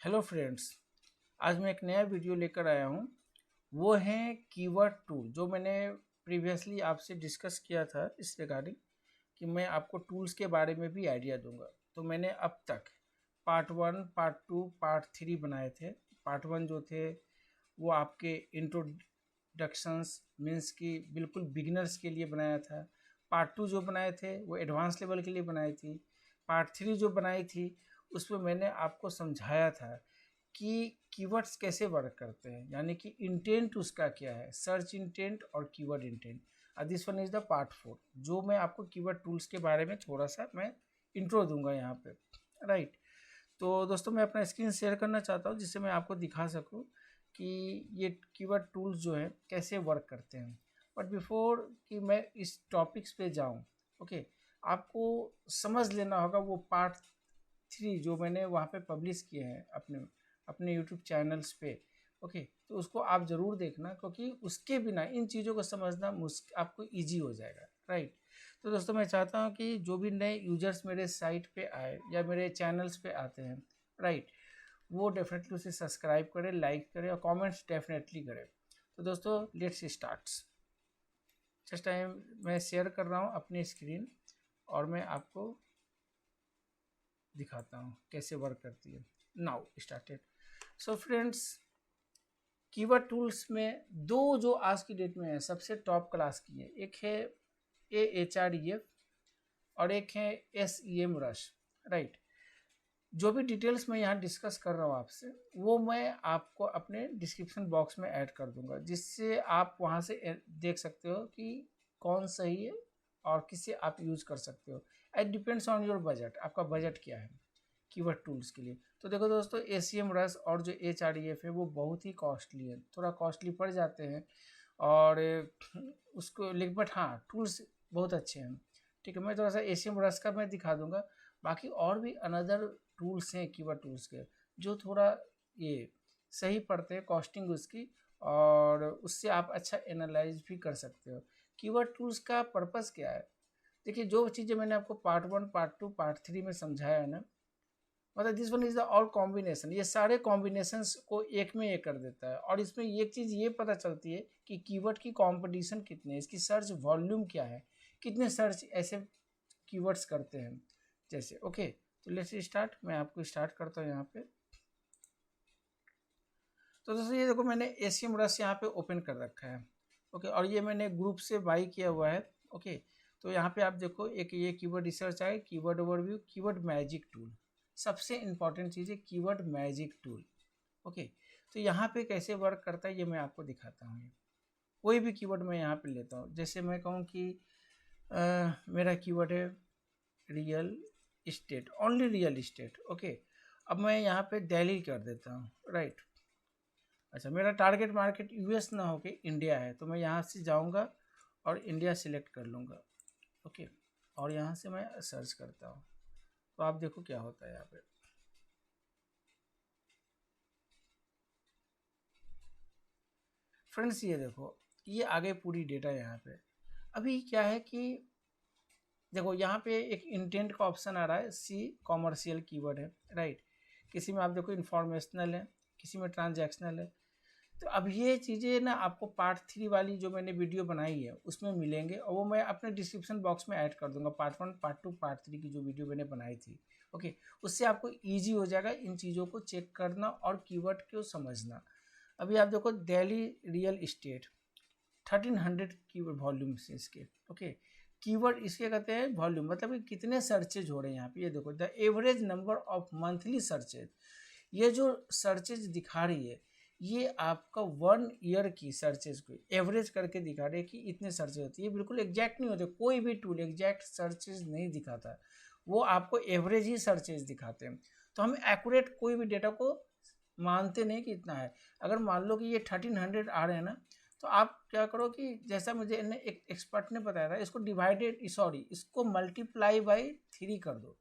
Hello friends. आज मैं एक नया वीडियो लेकर आया हूँ। वो है कीवर्ड टूल, जो मैंने प्रीवियसली आपसे डिस्कस किया था इस रिगार्डिंग कि मैं आपको टूल्स के बारे में भी आइडिया दूंगा। तो मैंने अब तक पार्ट 1, पार्ट 2, पार्ट 3 बनाए थे। पार्ट 1 जो थे वो आपके इंट्रोडक्शंस मीन्स कि बिल्कुल बिगिनर्स के लिए बनाया था। पार्ट 2 जो बनाए थे वो एडवांस लेवल के लिए बनाई थी। पार्ट 3 जो बनाई थी उसमें मैंने आपको समझाया था कि कीवर्ड्स कैसे वर्क करते हैं, यानी कि इंटेंट उसका क्या है, सर्च इंटेंट और keyword intent. This one is the part 4, जो मैं आपको कीवर्ड टूल्स के बारे में थोड़ा सा मैं इंट्रो दूंगा यहाँ पे। राइट। तो दोस्तों मैं अपना स्क्रीन शेयर करना चाहता हूँ जिससे मैं आपको दिखा सकूँ कि ये कीवर्ड टूल्स जो है कैसे वर्क करते हैं। बट बिफोर कि मैं इस टॉपिक्स पे जाऊँ, ओके, आपको समझ लेना होगा वो पार्ट 3 जो मैंने वहाँ पे पब्लिश किए हैं अपने अपने यूट्यूब चैनल्स पे। ओके, तो उसको आप ज़रूर देखना, क्योंकि उसके बिना इन चीज़ों को समझना आपको ईजी हो जाएगा। राइट। तो दोस्तों मैं चाहता हूँ कि जो भी नए यूजर्स मेरे साइट पे आए या मेरे चैनल्स पे आते हैं, राइट, वो डेफिनेटली उसे सब्सक्राइब करें, लाइक करें और कमेंट्स डेफिनेटली करें। तो दोस्तों लेट्स स्टार्ट। जस्ट टाइम मैं शेयर कर रहा हूँ अपनी स्क्रीन और मैं आपको दिखाता हूँ कैसे वर्क करती है। Now started. So friends, keyword tools में दो जो आज की डेट में है सबसे टॉप क्लास की है, एक है AHREF और एक है SEMrush। राइट। जो भी डिटेल्स मैं यहाँ डिस्कस कर रहा हूँ आपसे, वो मैं आपको अपने डिस्क्रिप्शन बॉक्स में ऐड कर दूंगा, जिससे आप वहाँ से देख सकते हो कि कौन सही है और किसे आप यूज़ कर सकते हो। It depends on your budget, आपका बजट क्या है कीवर्ड टूल्स के लिए। तो देखो दोस्तों, SEMrush और जो HREF है वो बहुत ही कॉस्टली है, थोड़ा कॉस्टली पड़ जाते हैं और उसको लेकिन बट हाँ, टूल्स बहुत अच्छे हैं। ठीक है, मैं थोड़ा सा SEMrush का मैं दिखा दूंगा। बाकी और भी अनदर टूल्स हैं कीवर्ड टूल्स के, जो थोड़ा ये सही पड़ते हैं कॉस्टिंग उसकी, और उससे आप अच्छा एनालाइज भी कर सकते हो। कीवर्ड टूल्स का पर्पस क्या है? देखिए, जो चीज़ें मैंने आपको पार्ट 1, पार्ट 2, पार्ट 3 में समझाया है ना, मतलब this one is the all combination, ये सारे कॉम्बिनेशंस को एक में ये कर देता है। और इसमें एक चीज़ ये पता चलती है कि कीवर्ड की कंपटीशन कितने है, इसकी सर्च वॉल्यूम क्या है, कितने सर्च ऐसे कीवर्ड्स करते हैं जैसे। ओके, तो लेट्स स्टार्ट। मैं आपको स्टार्ट करता हूँ यहाँ पे। तो दोस्तों ये देखो, मैंने SEMrush यहाँ पे ओपन कर रखा है। ओके, और ये मैंने ग्रुप से बाई किया हुआ है। ओके, तो यहाँ पे आप देखो, एक ये कीवर्ड रिसर्च आए, keyword overview, keyword magic tool. सबसे इंपॉर्टेंट चीज़ है कीवर्ड मैजिक टूल। ओके, तो यहाँ पे कैसे वर्क करता है ये मैं आपको दिखाता हूँ। कोई भी कीवर्ड मैं यहाँ पे लेता हूँ, जैसे मैं कहूँ कि मेरा कीवर्ड है real estate, only real estate. Okay, अब मैं यहाँ पे दिल्ली कर देता हूँ। राइट। अच्छा, मेरा टारगेट मार्केट US ना होके इंडिया है, तो मैं यहाँ से जाऊँगा और इंडिया सिलेक्ट कर लूँगा। ओके, और यहाँ से मैं सर्च करता हूँ, तो आप देखो क्या होता है यहाँ पे। फ्रेंड्स ये देखो, ये आगे पूरी डेटा यहाँ पे। अभी क्या है कि देखो यहाँ पे एक इंटेंट का ऑप्शन आ रहा है, C कॉमर्शियल कीवर्ड है। राइट। किसी में आप देखो इंफॉर्मेशनल है, किसी में ट्रांजैक्शनल है। तो अब ये चीज़ें ना आपको पार्ट 3 वाली जो मैंने वीडियो बनाई है उसमें मिलेंगे, और वो मैं अपने डिस्क्रिप्शन बॉक्स में ऐड कर दूंगा। पार्ट 1, पार्ट 2, पार्ट 3 की जो वीडियो मैंने बनाई थी। ओके, उससे आपको ईजी हो जाएगा इन चीज़ों को चेक करना और कीवर्ड को समझना। अभी आप देखो, Delhi real estate 1300 keyword volume से इसके। ओके, कीवर्ड इसके कहते हैं वॉल्यूम, मतलब कि कितने सर्चेज हो रहे हैं यहाँ पे। ये देखो, the average number of monthly searches, ये जो सर्चेज दिखा रही है ये आपका 1 ईयर की सर्चेज को एवरेज करके दिखा रही है कि इतने सर्चेज होती है। ये बिल्कुल एग्जैक्ट नहीं होते, कोई भी टूल एग्जैक्ट सर्चेज नहीं दिखाता, वो आपको एवरेज ही सर्चेज दिखाते हैं। तो हम एक्यूरेट कोई भी डेटा को मानते नहीं कि इतना है। अगर मान लो कि ये 1300 आ रहे हैं ना, तो आप क्या करो कि जैसा मुझे एक एक्सपर्ट ने बताया था, इसको डिवाइडेड सॉरी इसको मल्टीप्लाई बाई 3 कर दो,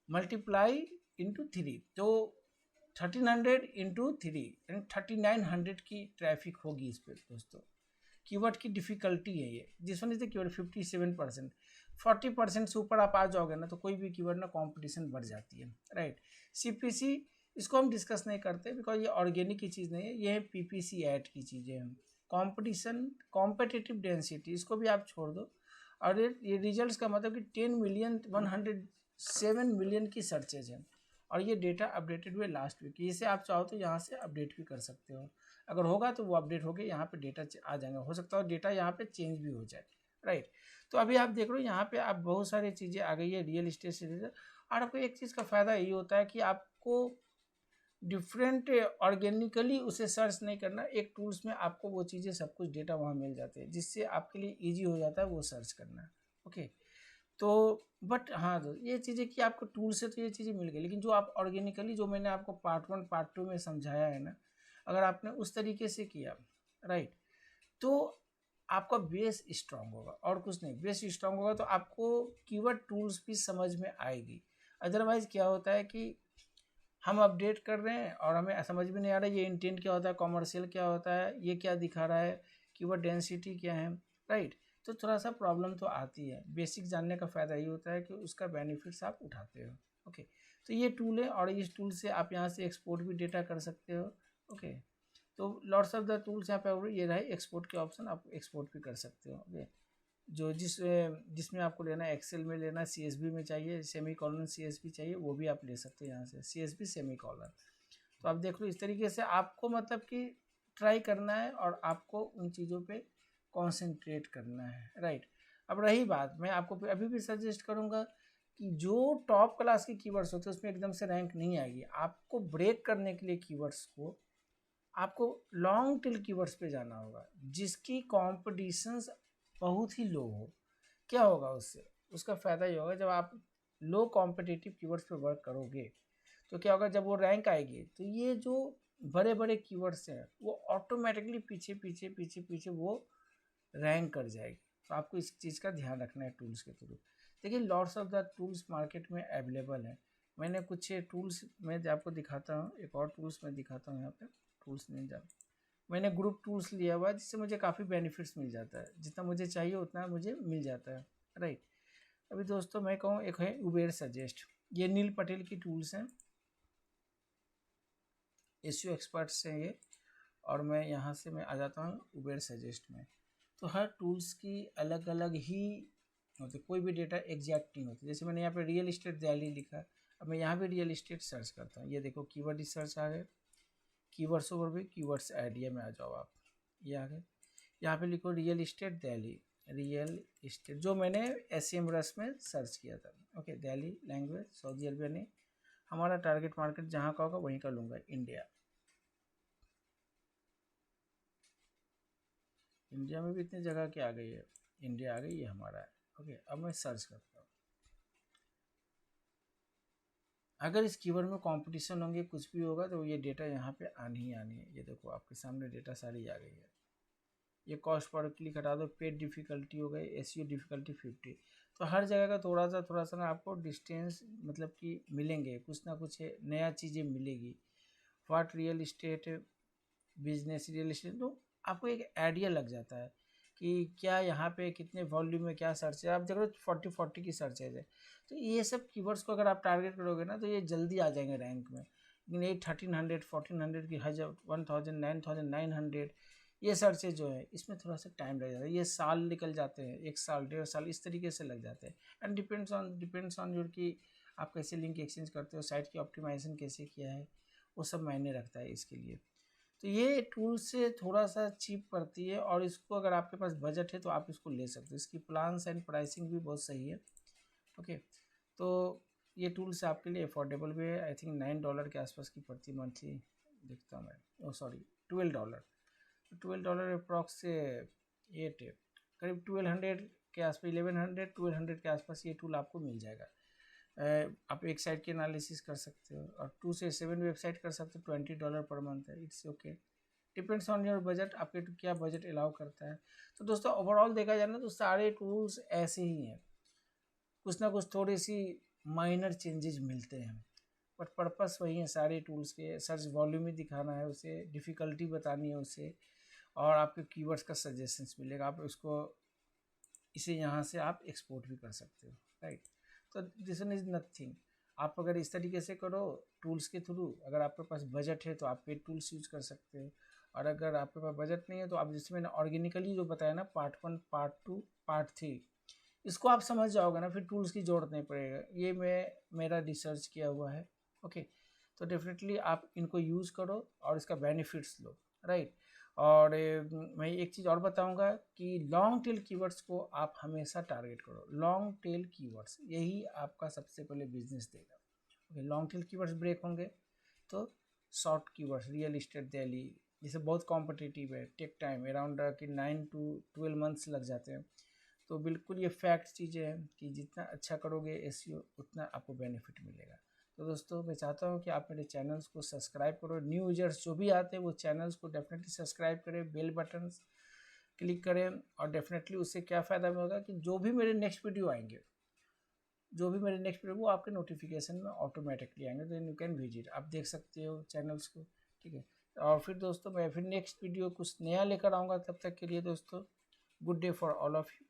मल्टीप्लाई इंटू 3, तो 1300 इंटू 3 यानी 3900 की ट्रैफिक होगी इस पर दोस्तों। कीवर्ड की डिफिकल्टी है ये, जिस वन इज द कीवर्ड 57%। 40% से ऊपर आप आ जाओगे ना, तो कोई भी कीवर्ड ना कंपटीशन बढ़ जाती है। राइट। CPC इसको हम डिस्कस नहीं करते बिकॉज ये ऑर्गेनिक की चीज़ नहीं है, ये है PPC ऐड की चीज़ें हैं। कंपटीशन कॉम्पिटिटिव डेंसिटी इसको भी आप छोड़ दो, और ये रिजल्ट्स का मतलब कि 10,107 मिलियन की सर्चेज हैं, और ये डेटा अपडेटेड हुए लास्ट वीक। इसे आप चाहो तो यहाँ से अपडेट भी कर सकते हो, अगर होगा तो वो अपडेट हो गए, यहाँ पे डेटा आ जाएगा, हो सकता है डेटा यहाँ पे चेंज भी हो जाए, राइट। तो अभी आप देख रहे हो यहाँ पे आप बहुत सारी चीज़ें आ गई है रियल इस्टेट से रिलेटेड, और आपको एक चीज़ का फ़ायदा ये होता है कि आपको डिफरेंट ऑर्गेनिकली उसे सर्च नहीं करना, एक टूल्स में आपको वो चीज़ें सब कुछ डेटा वहाँ मिल जाते हैं, जिससे आपके लिए ईजी हो जाता है वो सर्च करना। ओके, तो बट हाँ तो ये चीज़ें कि आपको टूल से तो ये चीज़ें मिल गई, लेकिन जो आप ऑर्गेनिकली जो मैंने आपको पार्ट 1 पार्ट 2 में समझाया है ना, अगर आपने उस तरीके से किया, राइट, तो आपका बेस स्ट्रांग होगा और कुछ नहीं। बेस स्ट्रांग होगा तो आपको कीवर्ड टूल्स भी समझ में आएगी। अदरवाइज क्या होता है कि हम अपडेट कर रहे हैं और हमें समझ में नहीं आ रहा है ये इंटेंट क्या होता है, कॉमर्शियल क्या होता है, ये क्या दिखा रहा है, कीवर्ड डेंसिटी क्या है, राइट। तो थोड़ा सा प्रॉब्लम तो आती है। बेसिक जानने का फ़ायदा ये होता है कि उसका बेनिफिट्स आप उठाते हो। ओके, तो ये टूल है और इस टूल से आप यहाँ से एक्सपोर्ट भी डेटा कर सकते हो। ओके, तो लॉट्स ऑफ द टूल्स यहाँ पे ये रहे एक्सपोर्ट के ऑप्शन, आप एक्सपोर्ट भी कर सकते हो। ओके, जो जिसमें आपको लेना है, एक्सेल में लेना है, CSV में चाहिए, सेमी कॉलन CSV चाहिए, वो भी आप ले सकते हो यहाँ से, CSV सेमी कॉलन। तो आप देख लो इस तरीके से आपको मतलब कि ट्राई करना है और आपको उन चीज़ों पे कंसंट्रेट करना है, राइट। अब रही बात, मैं आपको अभी भी सजेस्ट करूँगा कि जो टॉप क्लास की कीवर्ड्स होते हैं उसमें एकदम से रैंक नहीं आएगी। आपको ब्रेक करने के लिए कीवर्ड्स को आपको लॉन्ग टेल कीवर्ड्स पे जाना होगा, जिसकी कॉम्पिटिशन्स बहुत ही लो हो। क्या होगा उससे, उसका फ़ायदा ये होगा जब आप लो कॉम्पिटिटिव कीवर्ड्स पे वर्क करोगे तो क्या होगा, जब वो रैंक आएगी तो ये जो बड़े बड़े कीवर्ड्स हैं वो ऑटोमेटिकली पीछे पीछे पीछे पीछे वो रैंक कर जाएगी। तो आपको इस चीज़ का ध्यान रखना है टूल्स के थ्रू। देखिए lots of the tools market में अवेलेबल है। मैंने कुछ टूल्स मैं आपको दिखाता हूँ, एक और टूल्स मैं दिखाता हूँ यहाँ पे। टूल्स नहीं जा, मैंने ग्रुप टूल्स लिया हुआ है जिससे मुझे काफ़ी बेनिफिट्स मिल जाता है, जितना मुझे चाहिए उतना मुझे मिल जाता है, राइट। अभी दोस्तों मैं कहूँ, एक है उबेर सजेस्ट, ये नील पटेल की टूल्स हैं, एसईओ एक्सपर्ट्स हैं ये, और मैं यहाँ से मैं आ जाता हूँ उबेर सजेस्ट में। तो हर टूल्स की अलग अलग ही होती, कोई भी डेटा एग्जैक्ट नहीं होती। जैसे मैंने यहाँ पे रियल इस्टेट दिल्ली लिखा, अब मैं यहाँ भी रियल इस्टेट सर्च करता हूँ, ये देखो कीवर्ड सर्च आ गए, कीवर्ड्स ओवर भी कीवर्ड्स आइडिया में आ जाओ आप, ये आ गए। यहाँ पे लिखो real estate Delhi, real estate जो मैंने SEMrush में सर्च किया था। Okay, Delhi language Saudi Arabia नहीं, हमारा टारगेट मार्केट जहाँ का होगा वहीं का लूँगा, इंडिया। इंडिया में भी इतनी जगह की आ गई है, इंडिया आ गई, ये हमारा है। ओके, अब मैं सर्च करता हूँ। अगर इस कीवर्ड में कंपटीशन होंगे, कुछ भी होगा, तो ये डेटा यहाँ पे आनी ही आनी है। ये देखो आपके सामने डेटा सारी आ गई है। ये कॉस्ट पर क्लिक हटा दो, पेड डिफ़िकल्टी हो गई, SEO डिफ़िकल्टी 50। तो हर जगह का थोड़ा सा ना आपको डिस्टेंस मतलब कि मिलेंगे, कुछ ना कुछ नया चीज़ें मिलेगी। What real estate business real estate, तो आपको एक आइडिया लग जाता है कि क्या यहाँ पे कितने वॉल्यूम में क्या सर्च है। आप देख रहे हो 40 की सर्चेज है, तो ये सब कीवर्ड्स को अगर आप टारगेट करोगे ना तो ये जल्दी आ जाएंगे रैंक में। लेकिन ये 1300 1400 की 1000 1000 9900 ये सर्चेज जो है इसमें थोड़ा सा टाइम लग जाता है, ये साल निकल जाते हैं, 1 साल 1.5 साल इस तरीके से लग जाते हैं। एंड डिपेंड्स ऑन योर कि आप कैसे लिंक एक्सचेंज करते हो, साइट की ऑप्टिमाइजेशन कैसे किया है, वो सब मायने रखता है इसके लिए। तो ये टूल से थोड़ा सा चीप पड़ती है, और इसको अगर आपके पास बजट है तो आप इसको ले सकते हो, इसकी प्लान्स एंड प्राइसिंग भी बहुत सही है। ओके, तो ये टूल्स आपके लिए अफोर्डेबल भी है। आई थिंक $9 के आसपास की पड़ती मंथली, देखता हूँ मैं, ओ सॉरी $12, $12 अप्रॉक्स से 8 करीब 1200 के आसपास, 1100 1200 के आसपास ये टूल आपको मिल जाएगा। आप एक साइट की एनालिसिस कर सकते हो और 2 से 7 वेबसाइट कर सकते हो। $20 पर मंथ है, it's okay, depends on your budget, आपके क्या बजट अलाउ करता है। तो दोस्तों ओवरऑल देखा जाए ना तो सारे टूल्स ऐसे ही हैं, कुछ ना कुछ थोड़ी सी माइनर चेंजेस मिलते हैं, बट पर्पस वही है सारे टूल्स के। सर्च वॉल्यूम ही दिखाना है उसे, डिफ़िकल्टी बतानी है उसे, और आपके कीवर्ड्स का सजेशंस मिलेगा। आप उसको इसे यहाँ से आप एक्सपोर्ट भी कर सकते हो, राइट। तो दिस वन इज़ नथिंग। आप अगर इस तरीके से करो टूल्स के थ्रू, अगर आपके पास बजट है तो आप पेड टूल्स यूज़ कर सकते हैं, और अगर आपके पास बजट नहीं है तो आप, जैसे मैंने ऑर्गेनिकली जो बताया ना, पार्ट 1, पार्ट 2, पार्ट 3, इसको आप समझ जाओगे ना, फिर टूल्स की जरूरत नहीं पड़ेगा। ये मेरा रिसर्च किया हुआ है। ओके, तो डेफिनेटली आप इनको यूज़ करो और इसका बेनिफिट्स लो, राइट। और मैं एक चीज़ और बताऊंगा कि लॉन्ग टेल कीवर्ड्स को आप हमेशा टारगेट करो। लॉन्ग टेल कीवर्ड्स यही आपका सबसे पहले बिजनेस देगा। Okay, long tail keywords break होंगे तो short keywords, real estate Delhi, जैसे बहुत कॉम्पिटिटिव है, टेक टाइम अराउंड कि 9 to 12 मंथ्स लग जाते हैं। तो बिल्कुल ये फैक्ट चीज़ें हैं कि जितना अच्छा करोगे एसईओ उतना आपको बेनिफिट मिलेगा। तो दोस्तों मैं चाहता हूँ कि आप मेरे चैनल्स को सब्सक्राइब करो। न्यू यूजर्स जो भी आते हैं वो चैनल्स को डेफिनेटली सब्सक्राइब करें, बेल बटन क्लिक करें, और डेफिनेटली उससे क्या फ़ायदा में होगा कि जो भी मेरे नेक्स्ट वीडियो आएंगे, वो आपके नोटिफिकेशन में ऑटोमेटिकली आएंगे। देन यू कैन विजिट, आप देख सकते हो चैनल्स को, ठीक है। और फिर दोस्तों मैं फिर नेक्स्ट वीडियो कुछ नया लेकर आऊँगा। तब तक के लिए दोस्तों, good day for all of you.